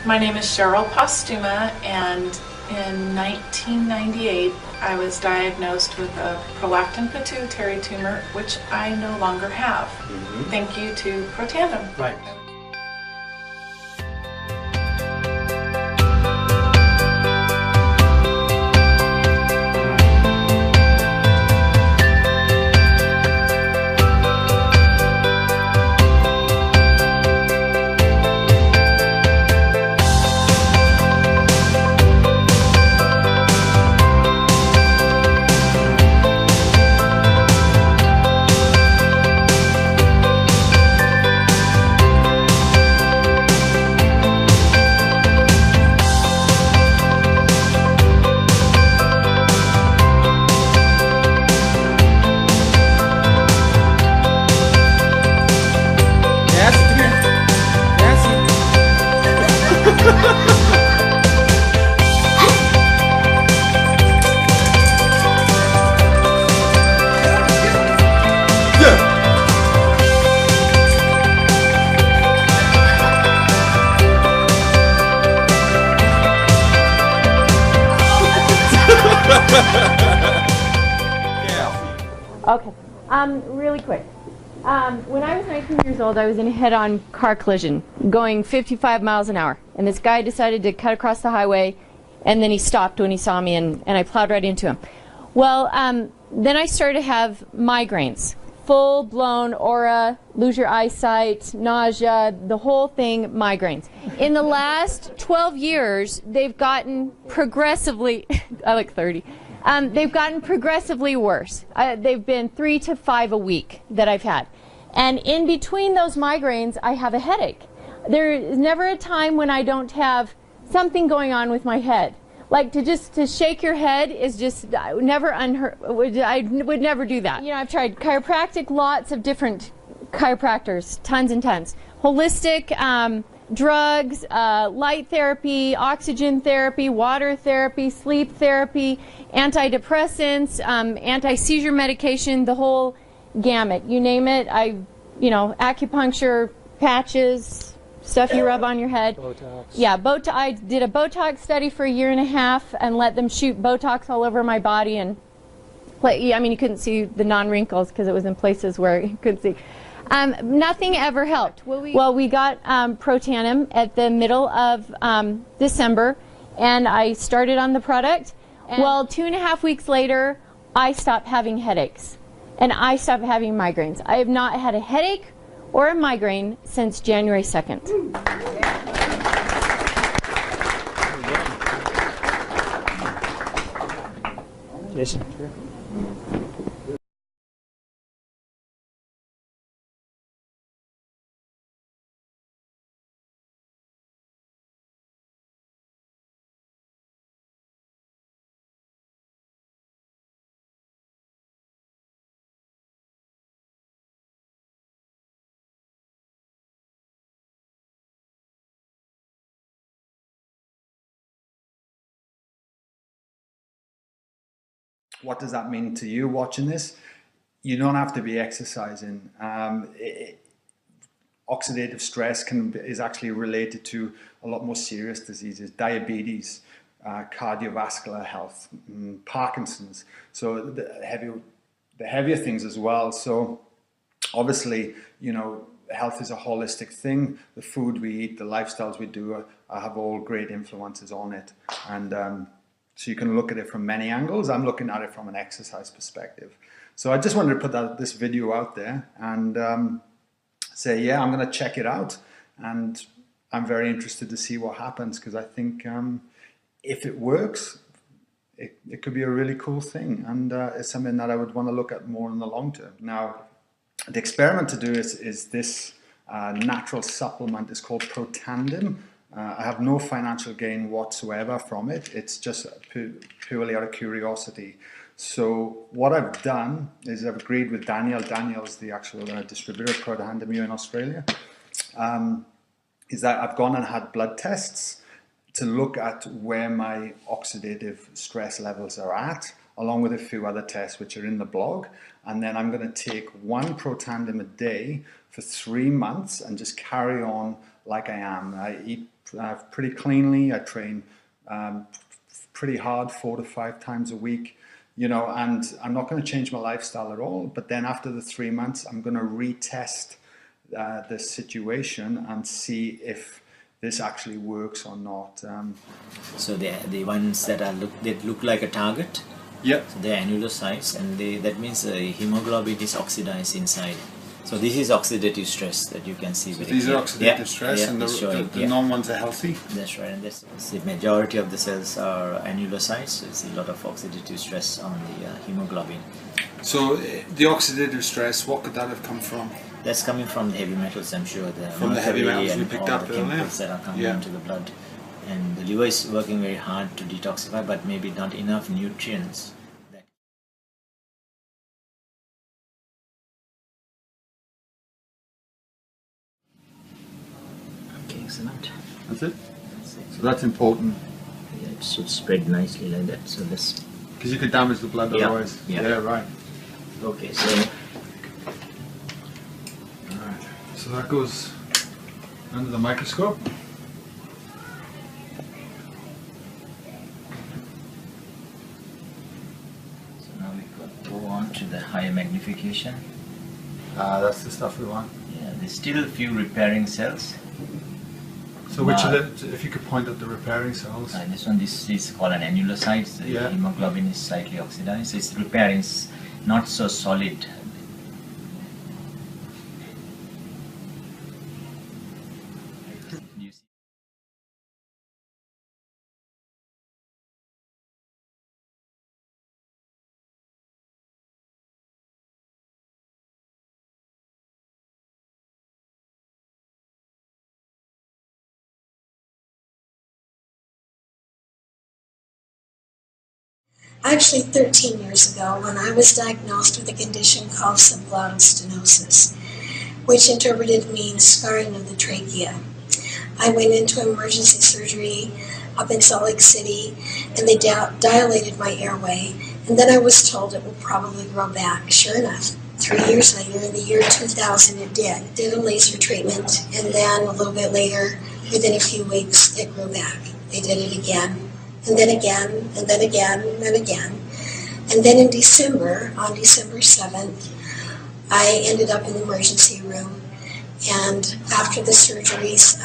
My name is Cheryl Postuma, and in 1998 I was diagnosed with a prolactin pituitary tumor, which I no longer have. Thank you to Protandim. Right. Okay, really quick. When I was 19 years old, I was in a head-on car collision going 55 miles an hour. And this guy decided to cut across the highway, and then he stopped when he saw me, and I plowed right into him. Well, then I started to have migraines. Full-blown aura, lose your eyesight, nausea, the whole thing, migraines. In the last 12 years, they've gotten progressively, I look 30, they've gotten progressively worse. They've been 3 to 5 a week that I've had. And in between those migraines, I have a headache. There is never a time when I don't have something going on with my head. Like to shake your head is just never unheard. I would never do that. You know, I've tried chiropractic, lots of different chiropractors, tons and tons. Holistic, drugs, light therapy, oxygen therapy, water therapy, sleep therapy, antidepressants, anti-seizure medication, the whole gamut. You name it. Acupuncture, patches, stuff you rub on your head. Botox. Yeah, I did a Botox study for 1.5 years and let them shoot Botox all over my body, and you couldn't see the non-wrinkles because it was in places where you couldn't see. Nothing ever helped. Well, we got Protandim at the middle of December, and I started on the product. Well, 2.5 weeks later, I stopped having headaches, and I stopped having migraines. I have not had a headache or a migraine since January 2nd. Jason. What does that mean to you watching this? You don't have to be exercising. Oxidative stress is actually related to a lot more serious diseases, diabetes, cardiovascular health, Parkinson's. So the heavier things as well. So obviously, health is a holistic thing. The food we eat, the lifestyles we do have all great influences on it. And so you can look at it from many angles. I'm looking at it from an exercise perspective. So I just wanted to put this video out there and say, yeah, I'm going to check it out. And I'm very interested to see what happens, because I think if it works, it could be a really cool thing. And it's something that I would want to look at more in the long term. Now, the experiment to do is this natural supplement. It's called Protandim. I have no financial gain whatsoever from it. It's just purely out of curiosity. So what I've done is I've agreed with Daniel. Daniel's the actual distributor of Protandim here in Australia. Is that I've gone and had blood tests to look at where my oxidative stress levels are at, along with a few other tests which are in the blog. And then I'm going to take 1 Protandim a day for 3 months and just carry on like I am. I eat pretty cleanly. I train pretty hard, 4 to 5 times a week, you know, and I'm not going to change my lifestyle at all. But then after the 3 months, I'm going to retest the situation and see if this actually works or not. So the ones that look like a target. Yep. So they're annulocytes, and that means hemoglobin is oxidized inside. So this is oxidative stress that you can see. So these are oxidative stress, and the non-ones are healthy? That's right, and the majority of the cells are annulocytes, so it's a lot of oxidative stress on the hemoglobin. So the oxidative stress, what could that have come from? That's coming from the heavy metals, I'm sure. From the heavy metals we picked up the chemicals that are coming into the blood. And the liver is working very hard to detoxify, but maybe not enough nutrients. Okay, excellent. That's it? So that's important. Yeah, it should spread nicely like that. So this. Because you could damage the blood otherwise. Yeah, right. Okay, so. Alright. So that goes under the microscope. Go on to the higher magnification. That's the stuff we want. Yeah, there's still a few repairing cells. So which of the, if you could point at the repairing cells? This is called an annulocyte. The hemoglobin is slightly oxidized. So it's repairing, not so solid. Actually, 13 years ago, when I was diagnosed with a condition called subglottal stenosis, which interpreted means scarring of the trachea. I went into emergency surgery up in Salt Lake City, and they dilated my airway, and then I was told it would probably grow back. Sure enough, 3 years later, in the year 2000, it did. Did a laser treatment, and then a little bit later, within a few weeks, it grew back. They did it again. And then again, and then again, and then again. And then in December, on December 7th, I ended up in the emergency room. And after the surgeries,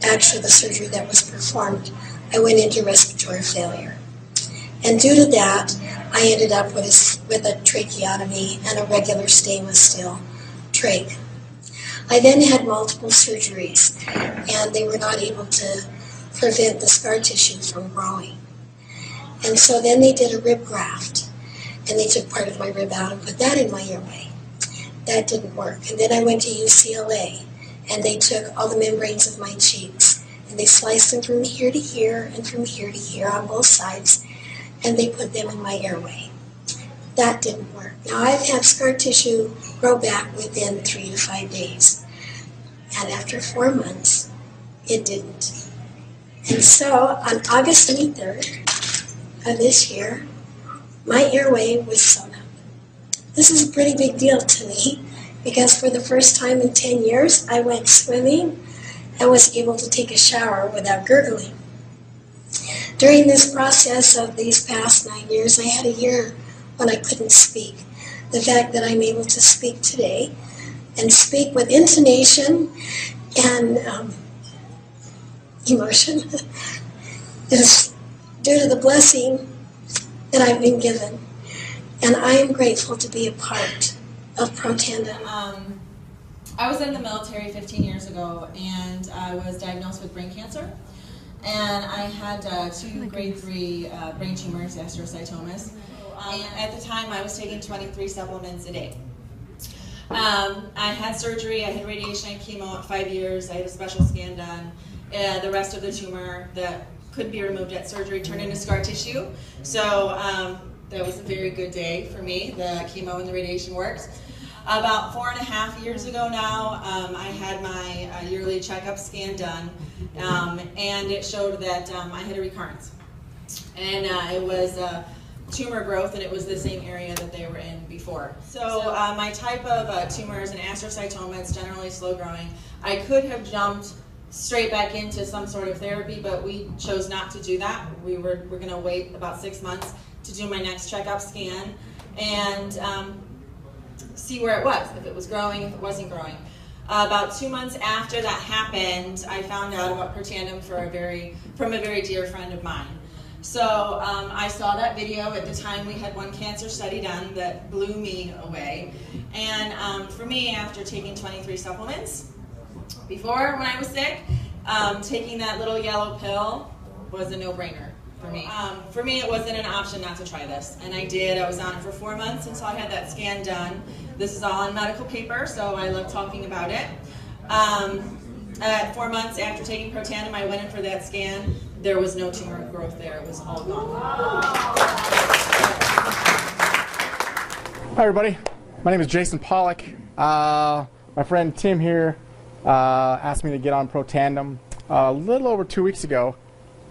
actually the surgery that was performed, I went into respiratory failure. And due to that, I ended up with a tracheotomy and a regular stainless steel trach. I then had multiple surgeries, and they were not able to prevent the scar tissue from growing. And so then they did a rib graft, and they took part of my rib out and put that in my airway. That didn't work. And then I went to UCLA, and they took all the membranes of my cheeks, and they sliced them from here to here and from here to here on both sides, and they put them in my airway. That didn't work. Now I've had scar tissue grow back within 3 to 5 days, and after 4 months, it didn't. And so, on August 23rd of this year, my airway was sewn up. This is a pretty big deal to me, because for the first time in 10 years, I went swimming and was able to take a shower without gurgling. During this process of these past 9 years, I had a year when I couldn't speak. The fact that I'm able to speak today, and speak with intonation and emotion, is due to the blessing that I've been given. And I am grateful to be a part of Protandim. I was in the military 15 years ago, and I was diagnosed with brain cancer. And I had 2 grade 3 brain tumors, astrocytomas. And at the time, I was taking 23 supplements a day. I had surgery, I had radiation and chemo at 5 years, I had a special scan done. The rest of the tumor that could be removed at surgery turned into scar tissue. So that was a very good day for me. The chemo and the radiation worked. About 4.5 years ago now, I had my yearly checkup scan done, and it showed that I had a recurrence. And it was tumor growth, and it was the same area that they were in before. So my type of tumor is an astrocytoma. It's generally slow growing. I could have jumped straight back into some sort of therapy, but we chose not to do that. We're going to wait about 6 months to do my next checkup scan and see where it was, if it was growing, if it wasn't growing. About 2 months after that happened, I found out about Protandim from a very dear friend of mine. So I saw that video. At the time we had one cancer study done that blew me away. And for me, after taking 23 supplements, before when I was sick, taking that little yellow pill was a no-brainer for me. For me, it wasn't an option not to try this. And I did. I was on it for 4 months until I had that scan done. This is all on medical paper, so I love talking about it. At 4 months after taking Protandim, I went in for that scan. There was no tumor growth there. It was all gone. Hi everybody, my name is Jason Pollock. My friend Tim here asked me to get on Protandim a little over 2 weeks ago.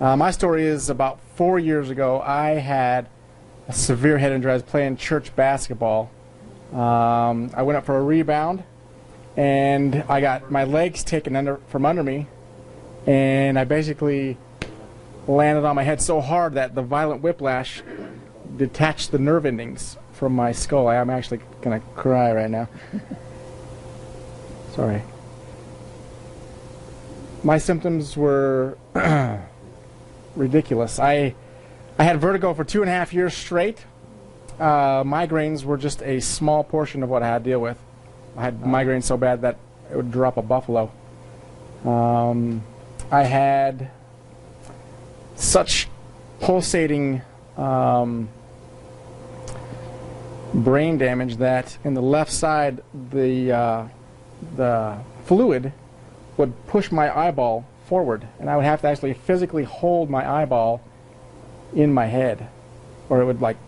My story is about 4 years ago. I had a severe head injury. I was playing church basketball. I went up for a rebound and I got my legs taken from under me, and I basically landed on my head so hard that the violent whiplash detached the nerve endings from my skull. I'm actually going to cry right now. Sorry. My symptoms were ridiculous. I had vertigo for 2.5 years straight. Migraines were just a small portion of what I had to deal with. I had migraines so bad that it would drop a buffalo. I had such pulsating brain damage that in the left side the fluid would push my eyeball forward, and I would have to actually physically hold my eyeball in my head, or it would like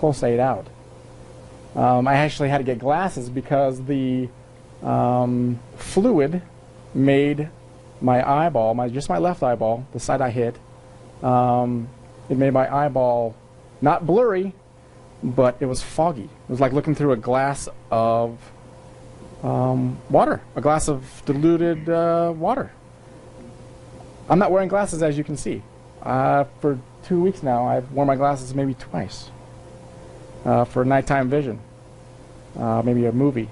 pulsate out. I actually had to get glasses because the fluid made my eyeball, just my left eyeball, the side I hit, it made my eyeball not blurry, but it was foggy. It was like looking through a glass of water, a glass of diluted water. I'm not wearing glasses, as you can see. For 2 weeks now, I've worn my glasses maybe twice for nighttime vision, maybe a movie.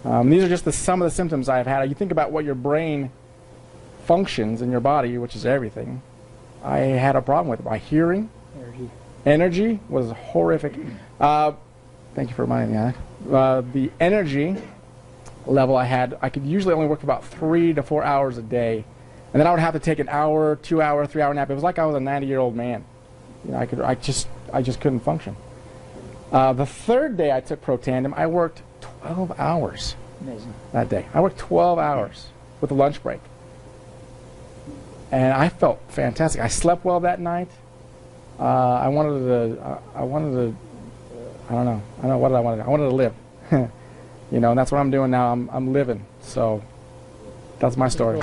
These are just some of the symptoms I've had. You think about what your brain functions in your body, which is everything. I had a problem with it. My hearing, energy was horrific. Thank you for reminding me of that. The energy level I had, I could usually only work for about 3 to 4 hours a day, and then I would have to take an hour, 2 hour, 3 hour nap. It was like I was a 90-year-old man. You know, I just couldn't function. The third day I took Protandim, I worked 12 hours. Amazing. That day. I worked 12 hours with a lunch break. And I felt fantastic. I slept well that night. I wanted to, I don't know what I wanted. I wanted to live. You know, and that's what I'm doing now. I'm living. So that's my story.